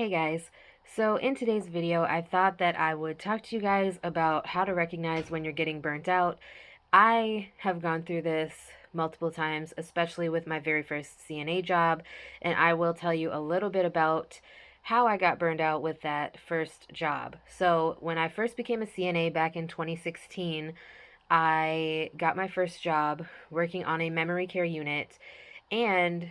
Hey guys, so in today's video, I thought that I would talk to you guys about how to recognize when you're getting burnt out. I have gone through this multiple times, especially with my very first CNA job, and I will tell you a little bit about how I got burned out with that first job. So, when I first became a CNA back in 2016, I got my first job working on a memory care unit, and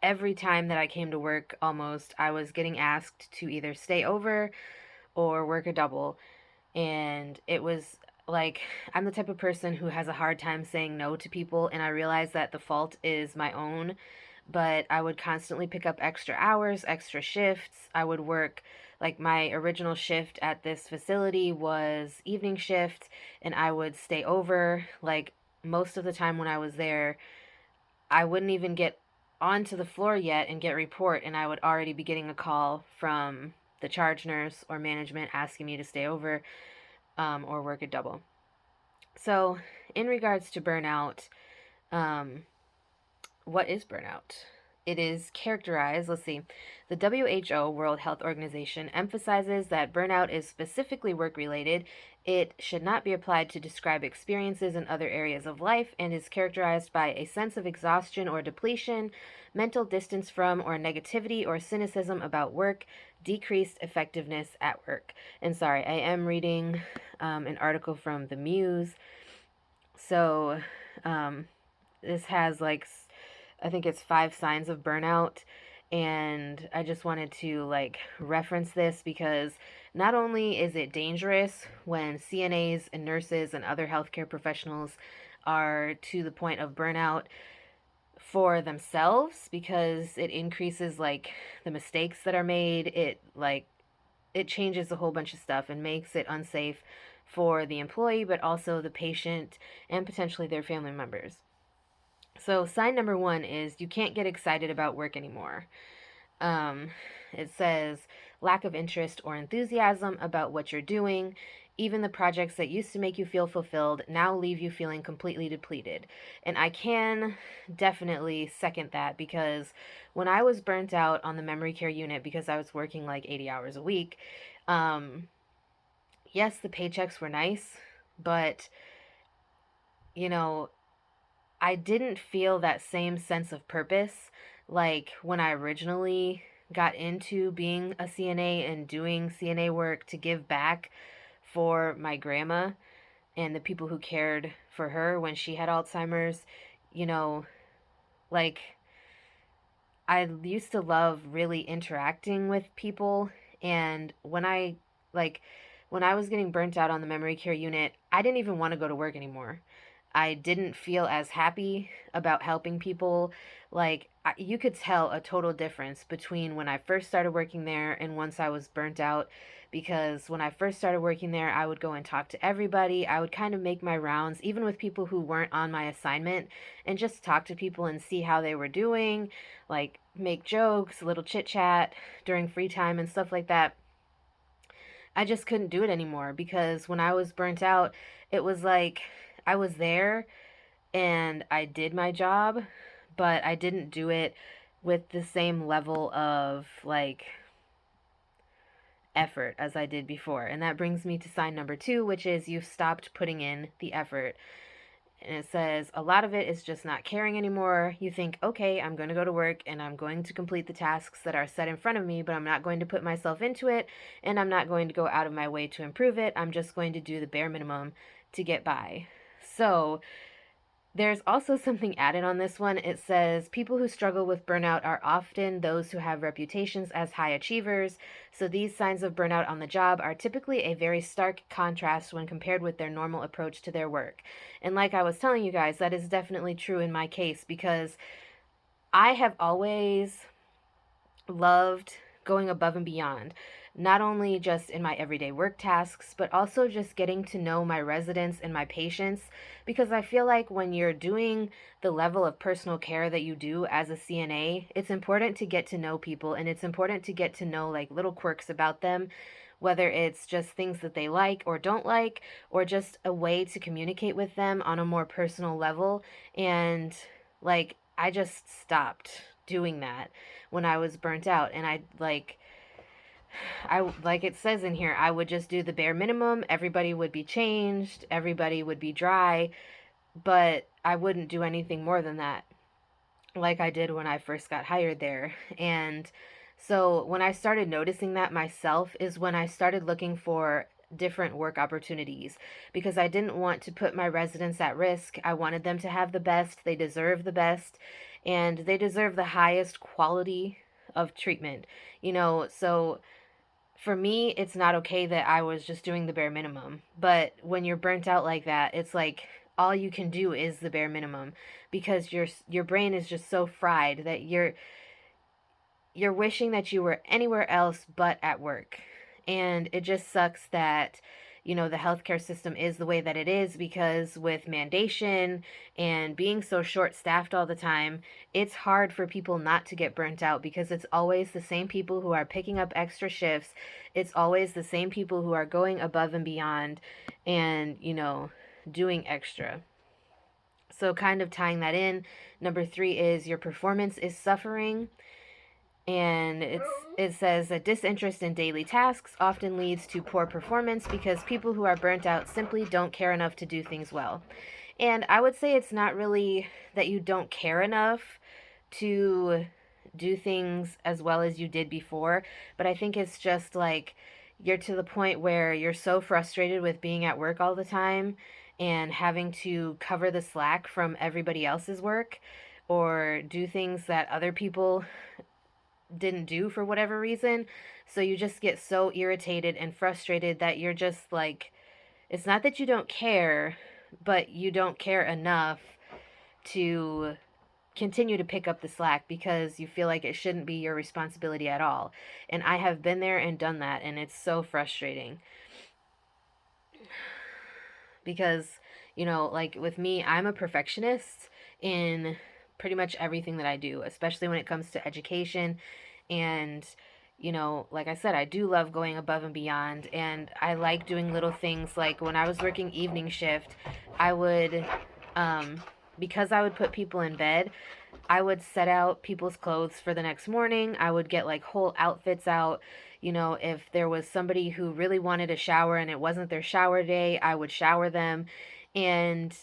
every time that I came to work, almost, I was getting asked to either stay over or work a double. And it was like, I'm the type of person who has a hard time saying no to people, and I realize that the fault is my own. But I would constantly pick up extra hours, extra shifts. I would work, like, my original shift at this facility was evening shift, and I would stay over. Like, most of the time when I was there, I wouldn't even get onto the floor yet and get report, and I would already be getting a call from the charge nurse or management asking me to stay over or work a double. So, in regards to burnout, um, what is burnout? It is characterized, let's see, the WHO, World Health Organization, emphasizes that burnout is specifically work related. It should not be applied to describe experiences in other areas of life and is characterized by a sense of exhaustion or depletion, mental distance from or negativity or cynicism about work, decreased effectiveness at work. And sorry, I am reading an article from the Muse. So, this has like I think it's 5 signs of burnout, and I just wanted to like reference this because not only is it dangerous when CNAs and nurses and other healthcare professionals are to the point of burnout for themselves, because it increases like the mistakes that are made. It changes a whole bunch of stuff and makes it unsafe for the employee, but also the patient and potentially their family members. So, sign number 1 is you can't get excited about work anymore. Um, it says lack of interest or enthusiasm about what you're doing. Even the projects that used to make you feel fulfilled now leave you feeling completely depleted. And I can definitely second that, because when I was burnt out on the memory care unit because I was working like 80 hours a week, yes, the paychecks were nice, but you know, I didn't feel that same sense of purpose like when I originally got into being a CNA and doing CNA work to give back for my grandma and the people who cared for her when she had Alzheimer's. You know, like, I used to love really interacting with people, and like when I was getting burnt out on the memory care unit, I didn't even want to go to work anymore. I didn't feel as happy about helping people. Like, you could tell a total difference between when I first started working there and once I was burnt out. Because when I first started working there, I would go and talk to everybody. I would kind of make my rounds, even with people who weren't on my assignment, and just talk to people and see how they were doing, like make jokes, a little chit chat during free time and stuff like that. I just couldn't do it anymore because when I was burnt out, it was like I was there and I did my job, but I didn't do it with the same level of like effort as I did before. And that brings me to sign number 2, which is you've stopped putting in the effort. And it says a lot of it is just not caring anymore. You think, okay, I'm going to go to work and I'm going to complete the tasks that are set in front of me, but I'm not going to put myself into it, and I'm not going to go out of my way to improve it. I'm just going to do the bare minimum to get by. So, there's also something added on this one. It says people who struggle with burnout are often those who have reputations as high achievers. So these signs of burnout on the job are typically a very stark contrast when compared with their normal approach to their work. And like I was telling you guys, that is definitely true in my case, because I have always loved going above and beyond, not only just in my everyday work tasks, but also just getting to know my residents and my patients. Because I feel like when you're doing the level of personal care that you do as a CNA, it's important to get to know people, and it's important to get to know like little quirks about them, whether it's just things that they like or don't like, or just a way to communicate with them on a more personal level. And like, I just stopped doing that when I was burnt out. And I, like it says in here, I would just do the bare minimum. Everybody would be changed, everybody would be dry, but I wouldn't do anything more than that, like I did when I first got hired there. And so when I started noticing that myself is when I started looking for different work opportunities, because I didn't want to put my residents at risk. I wanted them to have the best. They deserve the best, and they deserve the highest quality of treatment. So for me, it's not okay that I was just doing the bare minimum. But when you're burnt out like that, it's like all you can do is the bare minimum, because your brain is just so fried that you're wishing that you were anywhere else but at work. And it just sucks that, the healthcare system is the way that it is, because with mandation and being so short staffed all the time, it's hard for people not to get burnt out, because it's always the same people who are picking up extra shifts. It's always the same people who are going above and beyond and, doing extra. So, kind of tying that in, number three is your performance is suffering. And it says that disinterest in daily tasks often leads to poor performance, because people who are burnt out simply don't care enough to do things well. And I would say it's not really that you don't care enough to do things as well as you did before, but I think it's just like you're to the point where you're so frustrated with being at work all the time and having to cover the slack from everybody else's work, or do things that other people didn't do for whatever reason. So you just get so irritated and frustrated that you're just like, it's not that you don't care, but you don't care enough to continue to pick up the slack, because you feel like it shouldn't be your responsibility at all. And I have been there and done that, and it's so frustrating, because, like with me, I'm a perfectionist in pretty much everything that I do, especially when it comes to education. And, like I said, I do love going above and beyond. And I like doing little things, like when I was working evening shift, I would, um, because I would put people in bed, I would set out people's clothes for the next morning. I would get like whole outfits out. If there was somebody who really wanted a shower and it wasn't their shower day, I would shower them. And,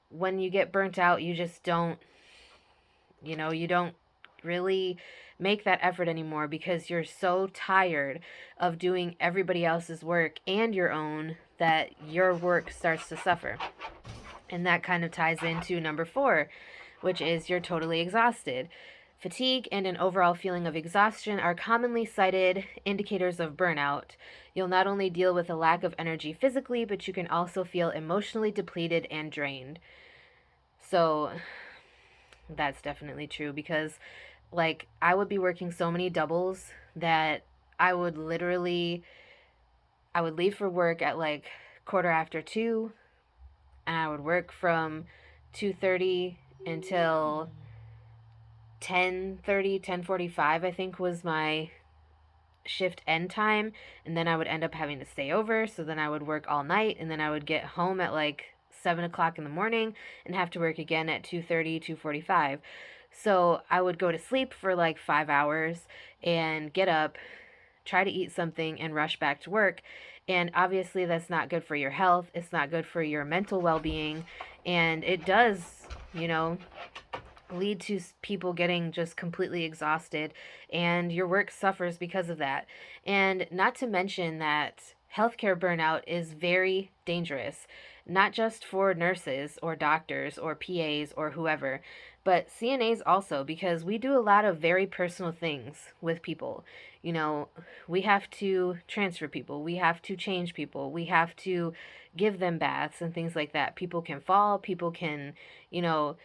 when you get burnt out, you just don't, you don't really make that effort anymore, because you're so tired of doing everybody else's work and your own that your work starts to suffer. And that kind of ties into number four, which is you're totally exhausted. Fatigue and an overall feeling of exhaustion are commonly cited indicators of burnout. You'll not only deal with a lack of energy physically, but you can also feel emotionally depleted and drained. So that's definitely true, because like I would be working so many doubles that I would literally I would leave for work at like quarter after 2, and I would work from 2:30 until 10:30, 10:45 I think was my shift end time. And then I would end up having to stay over, so then I would work all night, and then I would get home at like 7 o'clock in the morning and have to work again at 2:30, 2:45. So I would go to sleep for like 5 hours and get up, try to eat something, and rush back to work. And obviously, that's not good for your health. It's not good for your mental well being. And it does, you know, lead to people getting just completely exhausted, and your work suffers because of that. And not to mention that healthcare burnout is very dangerous, not just for nurses or doctors or PAs or whoever, but CNAs also, because we do a lot of very personal things with people. We have to transfer people, we have to change people, we have to give them baths and things like that. People can fall, people can, you know,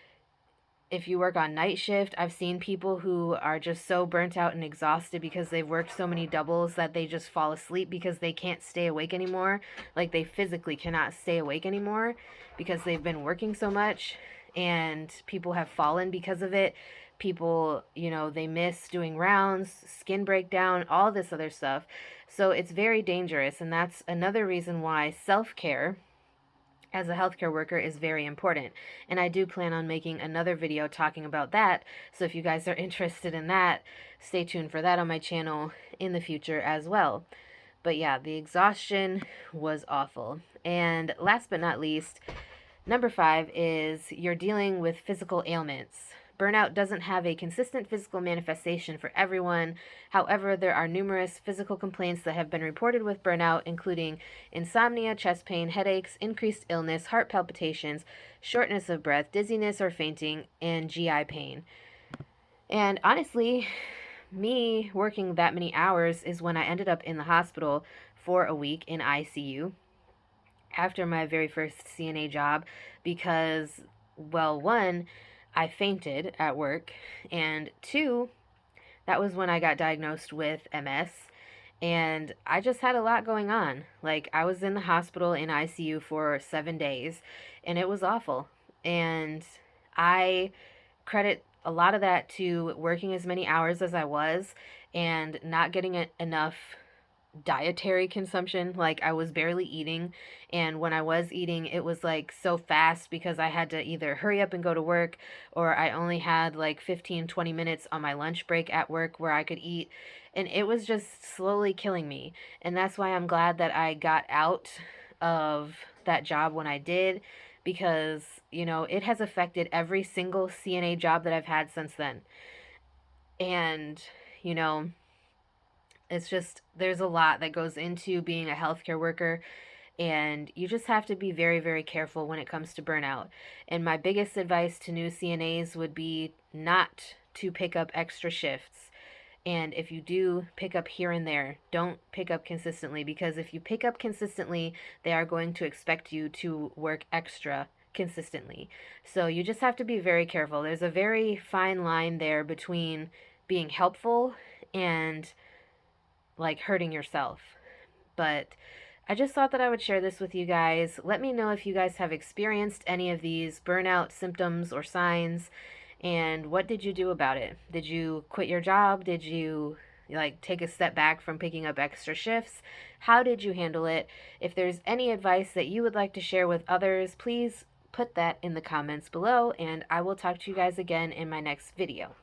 if you work on night shift, I've seen people who are just so burnt out and exhausted because they've worked so many doubles that they just fall asleep because they can't stay awake anymore. Like they physically cannot stay awake anymore because they've been working so much, and people have fallen because of it. People, they miss doing rounds, skin breakdown, all this other stuff. So it's very dangerous, and that's another reason why self care as a healthcare worker is very important. And I do plan on making another video talking about that. So if you guys are interested in that, stay tuned for that on my channel in the future as well. But yeah, the exhaustion was awful. And last but not least, number 5 is you're dealing with physical ailments. Burnout doesn't have a consistent physical manifestation for everyone. However, there are numerous physical complaints that have been reported with burnout, including insomnia, chest pain, headaches, increased illness, heart palpitations, shortness of breath, dizziness or fainting, and GI pain. And honestly, me working that many hours is when I ended up in the hospital for a week in ICU after my very first CNA job because, well, one, I fainted at work, and two, that was when I got diagnosed with MS. And I just had a lot going on. Like, I was in the hospital in ICU for 7 days, and it was awful. And I credit a lot of that to working as many hours as I was and not getting enough dietary consumption. Like, I was barely eating, and when I was eating, it was like so fast because I had to either hurry up and go to work, or I only had like 15-20 minutes on my lunch break at work where I could eat, and it was just slowly killing me. And that's why I'm glad that I got out of that job when I did, because it has affected every single CNA job that I've had since then. And you know it's just, there's a lot that goes into being a healthcare worker, and you just have to be very, very careful when it comes to burnout. And my biggest advice to new CNAs would be not to pick up extra shifts. And if you do pick up here and there, don't pick up consistently, because if you pick up consistently, they are going to expect you to work extra consistently. So you just have to be very careful. There's a very fine line there between being helpful and like hurting yourself. But I just thought that I would share this with you guys. Let me know if you guys have experienced any of these burnout symptoms or signs, and what did you do about it? Did you quit your job? Did you like take a step back from picking up extra shifts? How did you handle it? If there's any advice that you would like to share with others, please put that in the comments below, and I will talk to you guys again in my next video.